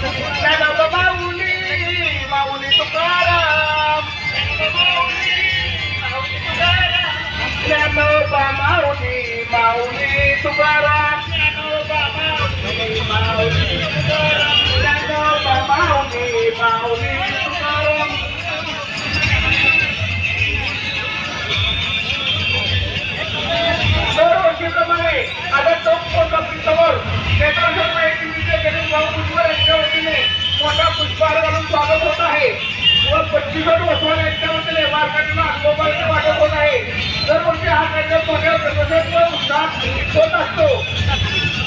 ज्ञानोबा माऊली माऊली तुकाराम ज्ञानोबा माऊली माऊली तुकाराम ज्ञानोबा माऊली माऊली तुकाराम ज्ञानोबा माऊली माऊली तुकाराम दरवर्षीप्रमाणे आता टोक पोस्ट ऑफिससमोर क्षेत्रासर्व ऍक्टिव्हिटीचे गणेश भाऊ भुजबळ यांच्या वतीने मोठा पुष्पहार घालून स्वागत होत आहे व 25 वसवाल यांच्या वतीने मार्केटला मोबाईलचे वाटप होत आहे. दरवर्षी हा कार्यक्रम मोठ्या प्रदर्शन व उत्साहात होत असतो.